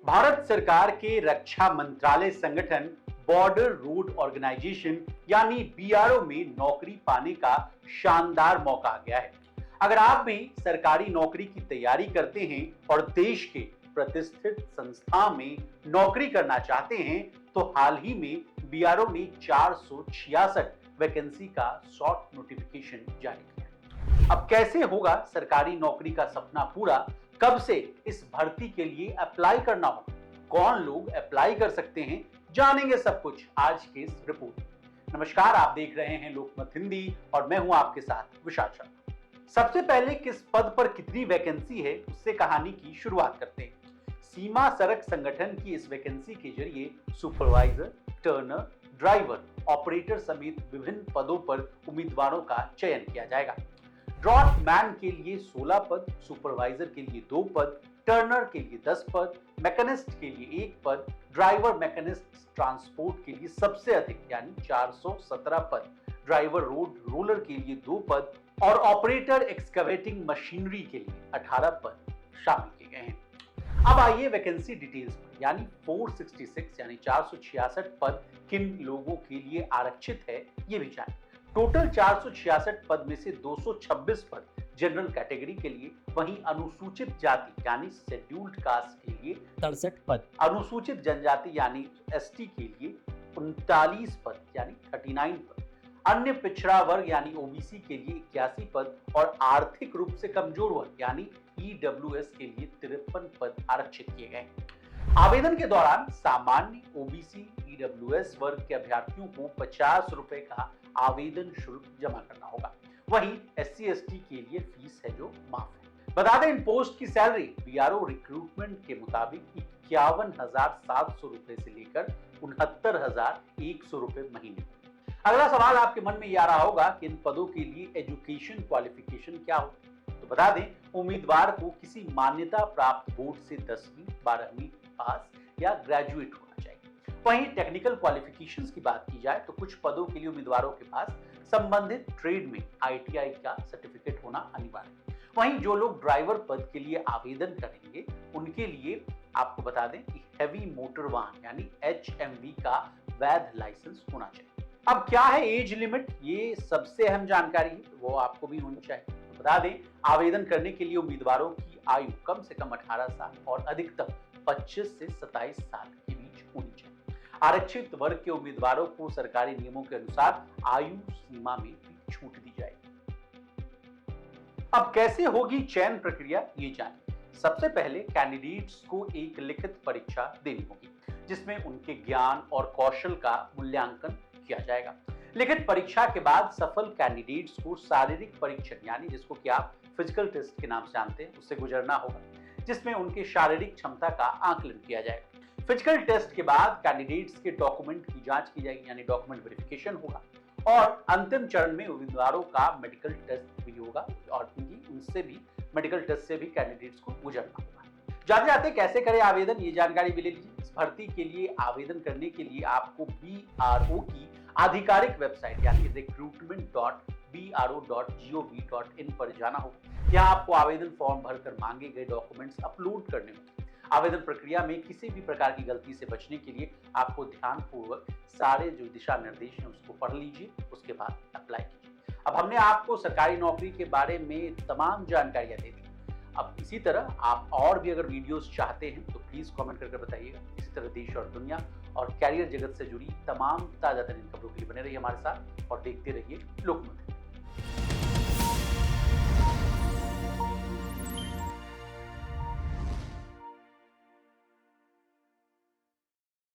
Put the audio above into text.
भारत सरकार के रक्षा मंत्रालय संगठन बॉर्डर रोड ऑर्गेनाइजेशन यानी बीआरओ में नौकरी पाने का शानदार मौका आ गया है। अगर आप भी सरकारी नौकरी की तैयारी करते हैं और देश के प्रतिष्ठित संस्था में नौकरी करना चाहते हैं तो हाल ही में बीआरओ ने 466 वैकेंसी का शॉर्ट नोटिफिकेशन जारी किया है। अब कैसे होगा सरकारी नौकरी का सपना पूरा, कब से इस भर्ती के लिए अप्लाई करना होगा, कौन लोग अप्लाई कर सकते हैं, जानेंगे सब कुछ आज के इस रिपोर्ट में। नमस्कार, आप देख रहे हैं लोकमत हिंदी और मैं हूं आपके साथ विशाल शर्मा। सबसे पहले किस पद पर कितनी वैकेंसी है उससे कहानी की शुरुआत करते हैं। सीमा सड़क संगठन की इस वैकेंसी के जरिए सुपरवाइजर, टर्नर, ड्राइवर, ऑपरेटर समेत विभिन्न पदों पर उम्मीदवारों का चयन किया जाएगा। ड्रॉट मैन के लिए 16 पद, सुपरवाइजर के लिए 2 पद, टर्नर के लिए 10 पद, मैकेनिस्ट के लिए 1 पद, ड्राइवर मैकेनिस्ट ट्रांसपोर्ट के लिए सबसे अधिक यानी 417 पद, ड्राइवर रोड रोलर के लिए 2 पद और ऑपरेटर एक्सकवेटिंग मशीनरी के लिए 18 पद शामिल किए गए हैं। अब आइए वैकेंसी डिटेल्स पर, यानी 466 यानी 466 पद किन लोगों के लिए आरक्षित है ये भी जानें। टोटल 466 पद में से 226 पद जनरल कैटेगरी के लिए, वहीं अनुसूचित जाति यानी शेड्यूल्ड कास्ट के लिए 63 पद, अनुसूचित जनजाति यानी एसटी के लिए 39 पद यानी 39 पद, अन्य पिछड़ा वर्ग यानी ओबीसी के लिए 81 पद और आर्थिक रूप से कमजोर वर्ग यानी ईडब्ल्यूएस के लिए 53 पद आरक्षित किए गए। आवेदन के दौरान सामान्य ओबीसी ईडब्ल्यूएस वर्ग के अभ्यर्थियों को 50 रुपए का आवेदन शुल्क जमा करना होगा। वहीं एससी एसटी के लिए फीस है जो माफ है। बता दें, इन पोस्ट की सैलरी बीआरओ रिक्रूटमेंट के मुताबिक 51,700 रुपए से लेकर 69,100 रुपए महीने। अगला सवाल आपके मन में ये आ रहा होगा कि इन पदों के लिए एजुकेशन क्वालिफिकेशन क्या हो, तो बता दें, उम्मीदवार को किसी मान्यता प्राप्त बोर्ड से 10वीं 12वीं पास या ग्रेजुएट होना चाहिए। वहीं टेक्निकल क्वालिफिकेशंस की बात की जाए तो कुछ पदों के लिए उम्मीदवारों के पास संबंधित ट्रेड में आईटीआई का सर्टिफिकेट होना अनिवार्य है। वहीं जो लोग ड्राइवर पद के लिए आवेदन करेंगे उनके लिए आपको बता दें कि हैवी मोटर वाहन यानी एचएमवी का वैध लाइसेंस होना चाहिए। अब क्या है एज लिमिट, ये सबसे अहम जानकारी है, वो आपको भी होनी चाहिए। तो बता दें, आवेदन करने के लिए उम्मीदवारों की आयु कम से कम 18 साल और अधिकतम 25 से 27 साल के बीच होनी चाहिए। आरक्षित वर्ग के उम्मीदवारों को सरकारी नियमों के अनुसार आयु सीमा में भी छूट दी जाएगी। अब कैसे होगी चयन प्रक्रिया ये जानें। सबसे पहले कैंडिडेट्स को एक लिखित परीक्षा देनी होगी जिसमें उनके ज्ञान और कौशल का मूल्यांकन किया जाएगा। लिखित परीक्षा के बाद सफल कैंडिडेट्स को शारीरिक परीक्षण यानी जिसको कि आप फिजिकल टेस्ट के नाम से जानते हैं उससे गुजरना होगा, जिसमें उनकी शारीरिक क्षमता का आकलन किया जाएगा। फिजिकल टेस्ट के बाद कैंडिडेट्स के डॉक्यूमेंट की जांच की जाएगी यानी डॉक्यूमेंट वेरिफिकेशन होगा और अंतिम चरण में उम्मीदवारों का मेडिकल टेस्ट भी होगा और उनसे भी मेडिकल टेस्ट से भी कैंडिडेट्स को गुजरना होगा। जाते जाते कैसे करें आवेदन ये जानकारी भी ले लीजिए। इस भर्ती के लिए आवेदन करने के लिए आपको बीआरओ की आधिकारिक वेबसाइट यानी recruitment.bro.gov.in पर जाना होगा। यहाँ आपको आवेदन फॉर्म भरकर मांगे गए डॉक्यूमेंट्स अपलोड करने होंगे। आवेदन प्रक्रिया में किसी भी प्रकार की गलती से बचने के लिए आपको ध्यानपूर्वक सारे जो दिशा निर्देश हैं उसको पढ़ लीजिए, उसके बाद अप्लाई कीजिए। अब हमने आपको सरकारी नौकरी के बारे में तमाम जानकारियां दे दी। अब इसी तरह आप और भी अगर वीडियोस चाहते हैं तो प्लीज कमेंट करके बताइएगा। इसी तरह देश और दुनिया और कैरियर जगत से जुड़ी तमाम ताजा तरीन खबरों के लिए बने रहिए हमारे साथ और देखते रहिए लोकमत।